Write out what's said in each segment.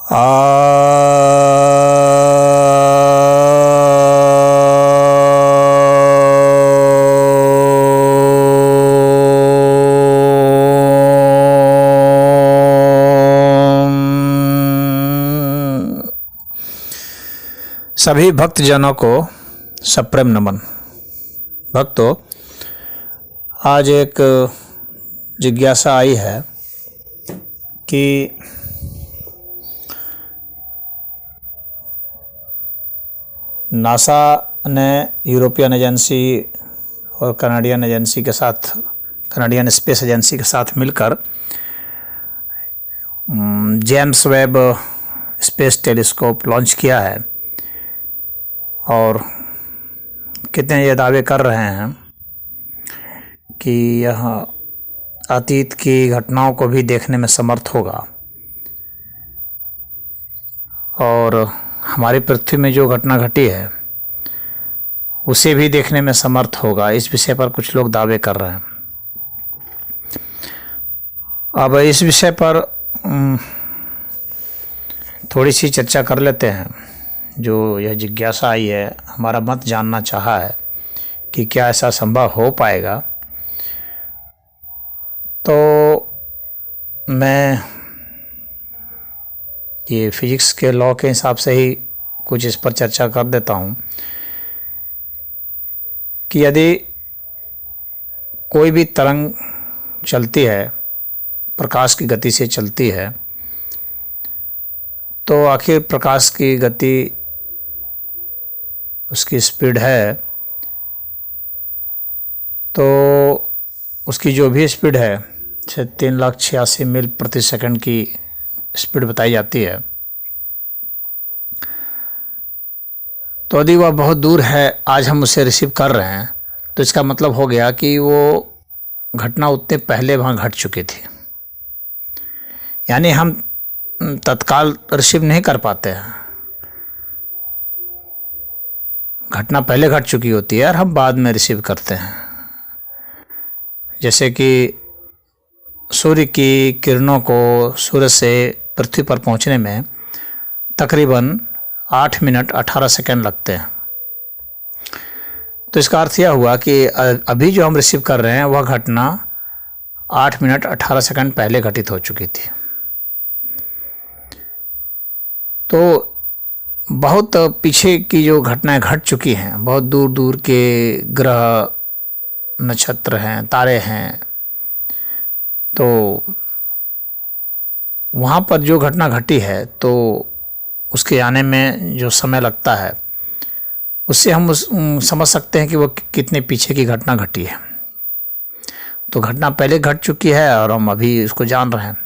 आ सभी भक्तजनों को सप्रेम नमन। भक्तों, आज एक जिज्ञासा आई है कि नासा ने यूरोपियन एजेंसी और कनाडियन एजेंसी के साथ, कनाडियन स्पेस एजेंसी के साथ मिलकर James Webb space telescope launch किया है और कितने ये दावे कर रहे हैं कि यह अतीत की घटनाओं को भी देखने में समर्थ होगा और हमारी पृथ्वी में जो घटना घटी है उसे भी देखने में समर्थ होगा। इस विषय पर कुछ लोग दावे कर रहे हैं। अब इस विषय पर थोड़ी सी चर्चा कर लेते हैं। जो यह जिज्ञासा आई है, हमारा मत जानना चाहा है कि क्या ऐसा संभव हो पाएगा। तो मैं ये फिजिक्स के लॉ के हिसाब से ही कुछ इस पर चर्चा कर देता हूँ कि यदि कोई भी तरंग चलती है, प्रकाश की गति से चलती है, तो आखिर प्रकाश की गति, उसकी स्पीड है, तो उसकी जो भी स्पीड है 3,86,000 मील प्रति सेकंड की स्पीड बताई जाती है। तो यदि वह बहुत दूर है, आज हम उसे रिसीव कर रहे हैं, तो इसका मतलब हो गया कि वो घटना उतने पहले वहाँ घट चुकी थी। यानी हम तत्काल रिसीव नहीं कर पाते हैं, घटना पहले घट चुकी होती है और हम बाद में रिसीव करते हैं। जैसे कि सूर्य की किरणों को सूरज से पृथ्वी पर पहुंचने में तकरीबन 8 मिनट 18 सेकंड लगते हैं। तो इसका अर्थ यह हुआ कि अभी जो हम रिसीव कर रहे हैं वह घटना 8 मिनट 18 सेकंड पहले घटित हो चुकी थी। तो बहुत पीछे की जो घटनाएं घट चुकी हैं, बहुत दूर दूर के ग्रह, नक्षत्र हैं, तारे हैं, तो वहाँ पर जो घटना घटी है तो उसके आने में जो समय लगता है उससे हम समझ सकते हैं कि वो कितने पीछे की घटना घटी है। तो घटना पहले घट चुकी है और हम अभी इसको जान रहे हैं।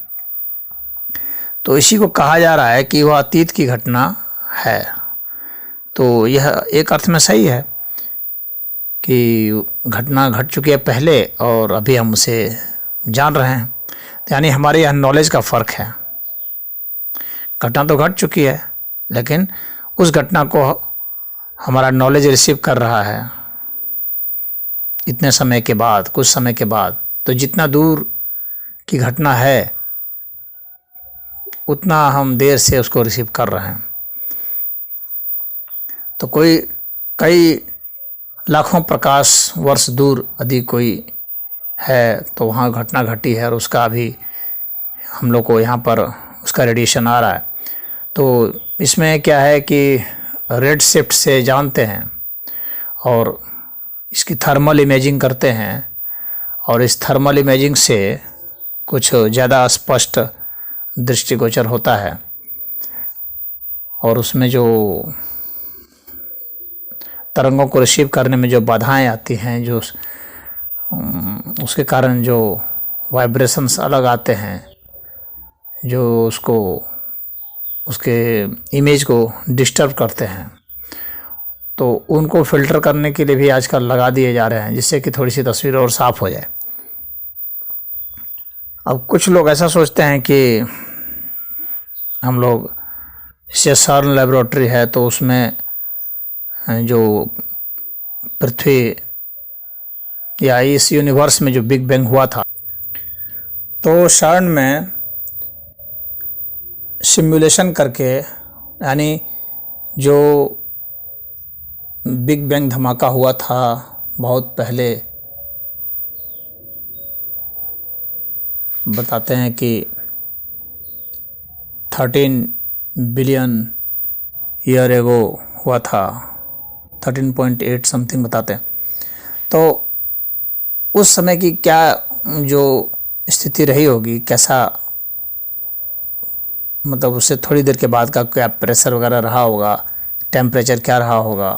तो इसी को कहा जा रहा है कि वह अतीत की घटना है। तो यह एक अर्थ में सही है कि घटना घट चुकी है पहले और अभी हम उसे जान रहे हैं। यानी हमारे यहाँ नॉलेज का फ़र्क है। घटना तो घट चुकी है, लेकिन उस घटना को हमारा नॉलेज रिसीव कर रहा है इतने समय के बाद, कुछ समय के बाद। तो जितना दूर की घटना है उतना हम देर से उसको रिसीव कर रहे हैं। तो कई लाखों प्रकाश वर्ष दूर यदि कोई है तो वहाँ घटना घटी है और उसका अभी हम लोग को यहाँ पर उसका रेडिएशन आ रहा है। तो इसमें क्या है कि रेड शिफ्ट से जानते हैं और इसकी थर्मल इमेजिंग करते हैं और इस थर्मल इमेजिंग से कुछ ज़्यादा स्पष्ट दृष्टिगोचर होता है और उसमें जो तरंगों को रिसीव करने में जो बाधाएं आती हैं, जो उसके कारण जो वाइब्रेशंस अलग आते हैं, जो उसके इमेज को डिस्टर्ब करते हैं, तो उनको फिल्टर करने के लिए भी आजकल लगा दिए जा रहे हैं, जिससे कि थोड़ी सी तस्वीर और साफ़ हो जाए। अब कुछ लोग ऐसा सोचते हैं कि हम लोग, जैसे सर्न लेबोरेटरी है तो उसमें जो पृथ्वी या इस यूनिवर्स में जो बिग बैंग हुआ था, तो सर्न में सिमुलेशन करके, यानी जो बिग बैंग धमाका हुआ था बहुत पहले, बताते हैं कि 13 बिलियन ईयर एगो हुआ था, 13.8 समथिंग बताते हैं। तो उस समय की क्या जो स्थिति रही होगी, कैसा, मतलब उससे थोड़ी देर के बाद का क्या प्रेशर वगैरह रहा होगा, टेम्परेचर क्या रहा होगा,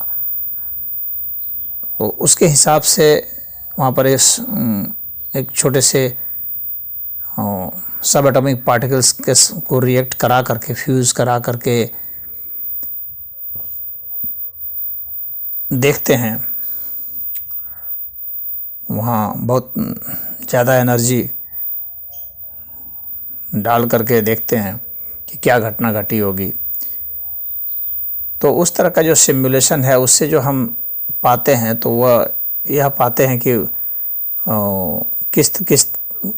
तो उसके हिसाब से वहाँ पर एक छोटे से सब एटॉमिक पार्टिकल्स को रिएक्ट करा करके, फ्यूज़ करा करके देखते हैं। वहाँ बहुत ज़्यादा एनर्जी डाल करके देखते हैं कि क्या घटना घटी होगी। तो उस तरह का जो सिमुलेशन है, उससे जो हम पाते हैं तो वह यह पाते हैं कि किस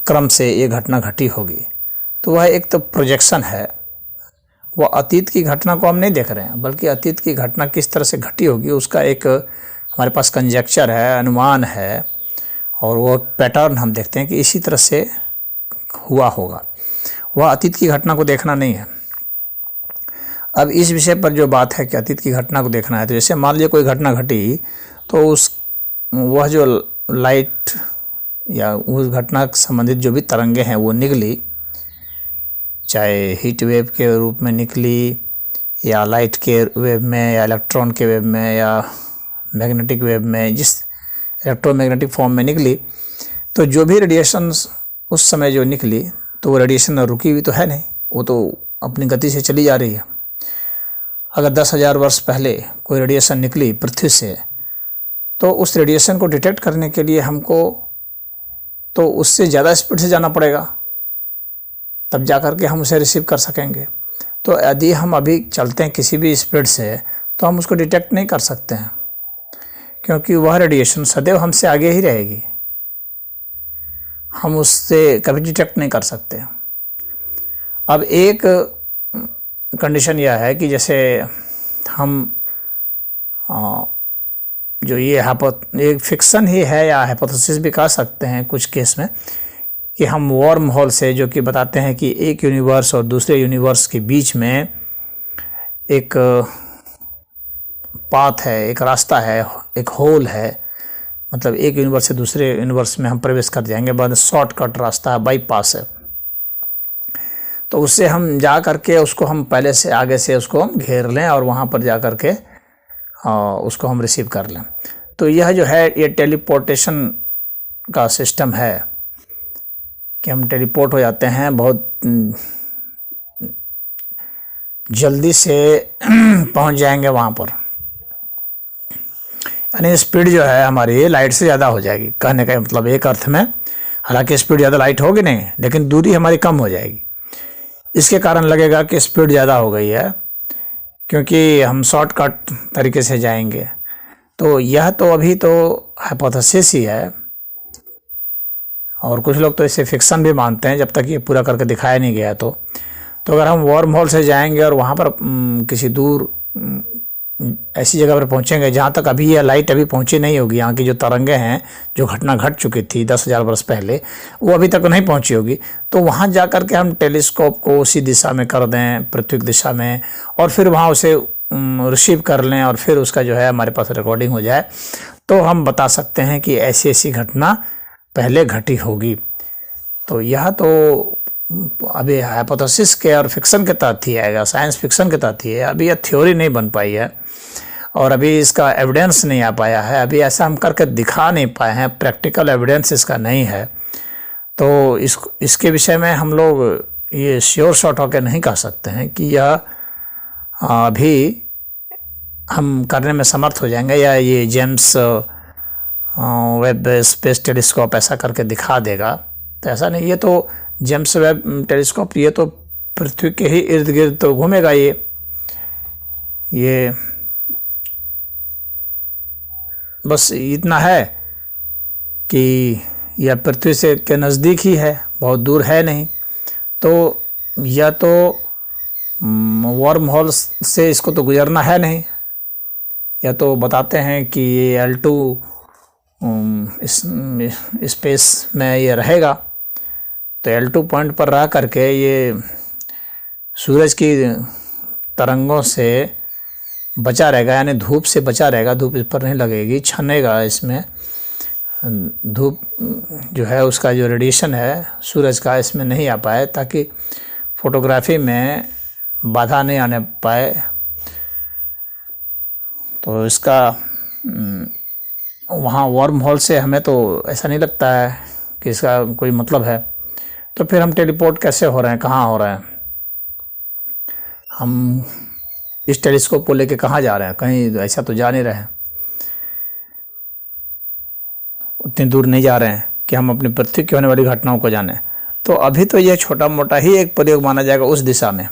क्रम से ये घटना घटी होगी। तो वह एक तो प्रोजेक्शन है, वह अतीत की घटना को हम नहीं देख रहे हैं, बल्कि अतीत की घटना किस तरह से घटी होगी उसका एक हमारे पास कंजेक्चर है, अनुमान है, और वो पैटर्न हम देखते हैं कि इसी तरह से हुआ होगा। वह अतीत की घटना को देखना नहीं है। अब इस विषय पर जो बात है कि अतीत की घटना को देखना है, तो जैसे मान लीजिए कोई घटना घटी, तो वह जो लाइट या उस घटना से संबंधित जो भी तरंगे हैं वो निकली, चाहे हीट वेव के रूप में निकली, या लाइट के वेव में, या इलेक्ट्रॉन के वेव में, या मैग्नेटिक वेव में, जिस इलेक्ट्रोमैग्नेटिक फॉर्म में निकली, तो जो भी रेडिएशन उस समय जो निकली, तो वो रेडिएशन रुकी हुई तो है नहीं, वो तो अपनी गति से चली जा रही है। अगर 10,000 वर्ष पहले कोई रेडिएशन निकली पृथ्वी से, तो उस रेडिएशन को डिटेक्ट करने के लिए हमको तो उससे ज़्यादा स्पीड से जाना पड़ेगा, तब जा कर के हम उसे रिसीव कर सकेंगे। तो यदि हम अभी चलते हैं किसी भी स्पीड से, तो हम उसको डिटेक्ट नहीं कर सकते हैं, क्योंकि वह रेडिएशन सदैव हमसे आगे ही रहेगी, हम उससे कभी डिटेक्ट नहीं कर सकते। अब एक कंडीशन यह है कि जैसे हम जो ये एक फिक्सन ही है या हाइपोथेसिस भी कह सकते हैं कुछ केस में, कि हम वार्म होल से, जो कि बताते हैं कि एक यूनिवर्स और दूसरे यूनिवर्स के बीच में एक पाथ है, एक रास्ता है, एक होल है, मतलब एक यूनिवर्स से दूसरे यूनिवर्स में हम प्रवेश कर जाएंगे, बाद शॉर्टकट रास्ता है, बाईपास है। तो उससे हम जा करके उसको हम पहले से आगे से उसको हम घेर लें और वहाँ पर जा करके उसको हम रिसीव कर लें। तो यह जो है ये टेलीपोर्टेशन का सिस्टम है कि हम टेलीपोर्ट हो जाते हैं, बहुत जल्दी से पहुँच जाएंगे वहाँ पर। यानी स्पीड जो है हमारी लाइट से ज़्यादा हो जाएगी, कहने का मतलब एक अर्थ में। हालांकि स्पीड ज़्यादा लाइट होगी नहीं, लेकिन दूरी हमारी कम हो जाएगी। इसके कारण लगेगा कि स्पीड ज़्यादा हो गई है, क्योंकि हम शॉर्टकट तरीके से जाएंगे। तो यह तो अभी तो हाइपोथेसिस ही है, और कुछ लोग तो इसे फिक्सन भी मानते हैं, जब तक ये पूरा करके दिखाया नहीं गया। तो अगर हम वार्म होल से जाएंगे और वहाँ पर किसी दूर ऐसी जगह पर पहुँचेंगे जहाँ तक अभी यह लाइट अभी पहुँची नहीं होगी, यहाँ की जो तरंगे हैं, जो घटना घट चुकी थी 10,000 वर्ष पहले, वो अभी तक नहीं पहुँची होगी, तो वहाँ जा कर के हम टेलीस्कोप को उसी दिशा में कर दें, पृथ्वी की दिशा में, और फिर वहाँ उसे रिसीव कर लें, और फिर उसका जो है हमारे पास रिकॉर्डिंग हो जाए, तो हम बता सकते हैं कि ऐसी ऐसी घटना पहले घटी होगी। तो यह तो अभी हाइपोथेसिस के और फिक्सन के तहत ही आएगा, साइंस फिक्सन के तहत ही है। अभी यह थ्योरी नहीं बन पाई है, और अभी इसका एविडेंस नहीं आ पाया है, अभी ऐसा हम करके दिखा नहीं पाए हैं, प्रैक्टिकल एविडेंस इसका नहीं है। तो इसके विषय में हम लोग ये श्योर शॉट होकर नहीं कह सकते हैं कि यह अभी हम करने में समर्थ हो जाएंगे, या ये जेम्स वेब स्पेस टेलीस्कोप ऐसा करके दिखा देगा। तो ऐसा नहीं, ये तो जेम्स वेब टेलीस्कोप ये तो पृथ्वी के ही इर्द गिर्द तो घूमेगा। ये बस इतना है कि यह पृथ्वी से के नज़दीक ही है, बहुत दूर है नहीं। तो यह तो वर्म होल से इसको तो गुजरना है नहीं। या तो बताते हैं कि ये L2 इस स्पेस में ये रहेगा, तो L2 पॉइंट पर रह करके ये सूरज की तरंगों से बचा रहेगा, यानी धूप से बचा रहेगा, धूप इस पर नहीं लगेगी, छनेगा इसमें। धूप जो है उसका जो रेडिएशन है सूरज का इसमें नहीं आ पाए, ताकि फोटोग्राफी में बाधा नहीं आने पाए। तो इसका वहाँ वर्म होल से हमें तो ऐसा नहीं लगता है कि इसका कोई मतलब है। तो फिर हम टेलीपोर्ट कैसे हो रहे हैं, कहाँ हो रहे हैं, हम इस टेलीस्कोप को लेके कहाँ जा रहे हैं? कहीं ऐसा तो जा नहीं रहे हैं, उतनी दूर नहीं जा रहे हैं कि हम अपनी पृथ्वी की होने वाली घटनाओं को जानें। तो अभी तो यह छोटा मोटा ही एक प्रयोग माना जाएगा उस दिशा में।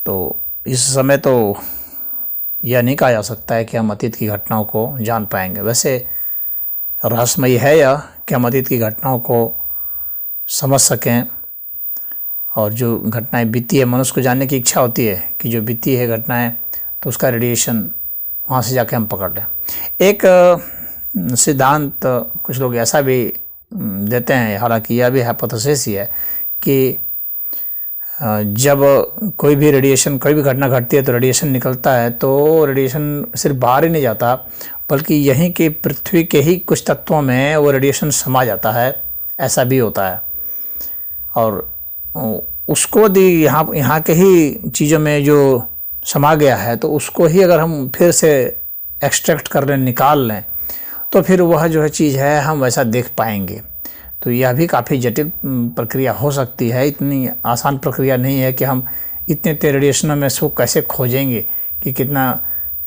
तो इस समय तो यह नहीं कहा जा सकता है कि हम अतीत की घटनाओं को जान पाएंगे। वैसे रहस्यमयी है यह कि हम अतीत की घटनाओं को समझ सकें, और जो घटनाएं बीती है, मनुष्य को जानने की इच्छा होती है कि जो बीती है घटनाएं, तो उसका रेडिएशन वहाँ से जाके हम पकड़ लें। एक सिद्धांत कुछ लोग ऐसा भी देते हैं, हालांकि यह भी हाइपोथेसिस ही है, कि जब कोई भी रेडिएशन, कोई भी घटना घटती है तो रेडिएशन निकलता है, तो रेडिएशन सिर्फ बाहर ही नहीं जाता, बल्कि यहीं के पृथ्वी के ही कुछ तत्वों में वो रेडिएशन समा जाता है, ऐसा भी होता है। और उसको यदि यहाँ के ही चीज़ों में जो समा गया है, तो उसको ही अगर हम फिर से एक्सट्रैक्ट कर लें, निकाल लें, तो फिर वह जो है चीज़ है हम वैसा देख पाएंगे। तो यह भी काफ़ी जटिल प्रक्रिया हो सकती है, इतनी आसान प्रक्रिया नहीं है कि हम इतने रेडिएशनों में इसको कैसे खोजेंगे कि कितना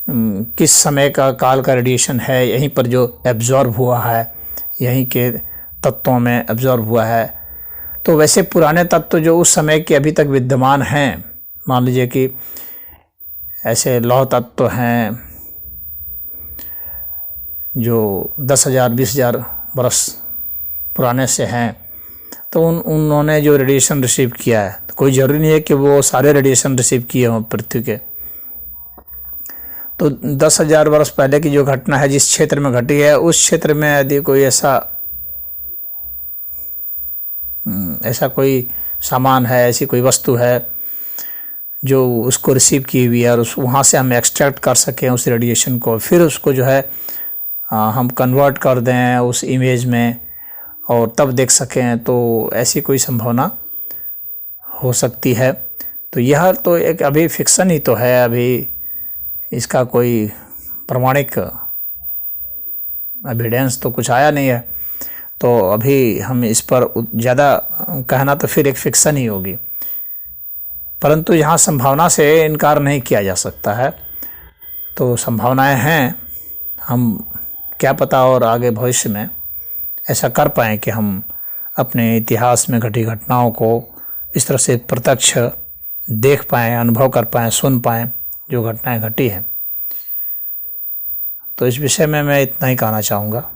किस समय का काल का रेडिएशन है, यहीं पर जो एब्जॉर्ब हुआ है, यहीं के तत्वों में एब्जॉर्ब हुआ है। तो वैसे पुराने तत्व जो उस समय के अभी तक विद्यमान हैं, मान लीजिए कि ऐसे लौह तत्व हैं जो 10,000 20,000 बरस पुराने से हैं, तो उन्होंने जो रेडिएशन रिसीव किया है, तो कोई ज़रूरी नहीं है कि वो सारे रेडिएशन रिसीव किए हों पृथ्वी के। तो 10,000 वर्ष पहले की जो घटना है, जिस क्षेत्र में घटी है, उस क्षेत्र में यदि कोई ऐसा कोई सामान है, ऐसी कोई वस्तु है जो उसको रिसीव की हुई है, और वहाँ से हम एक्सट्रैक्ट कर सकें उस रेडिएशन को, फिर उसको जो है हम कन्वर्ट कर दें उस इमेज में और तब देख सकें, तो ऐसी कोई संभावना हो सकती है। तो यह तो एक अभी फिक्सन ही तो है, अभी इसका कोई प्रमाणिक एविडेंस तो कुछ आया नहीं है, तो अभी हम इस पर ज़्यादा कहना तो फिर एक फिक्सन ही होगी। परंतु यहाँ संभावना से इनकार नहीं किया जा सकता है, तो संभावनाएं हैं। हम क्या पता और आगे भविष्य में ऐसा कर पाएँ कि हम अपने इतिहास में घटी घटनाओं को इस तरह से प्रत्यक्ष देख पाएँ, अनुभव कर पाएँ, सुन पाएँ जो घटनाएं घटी हैं। तो इस विषय में मैं इतना ही कहना चाहूँगा।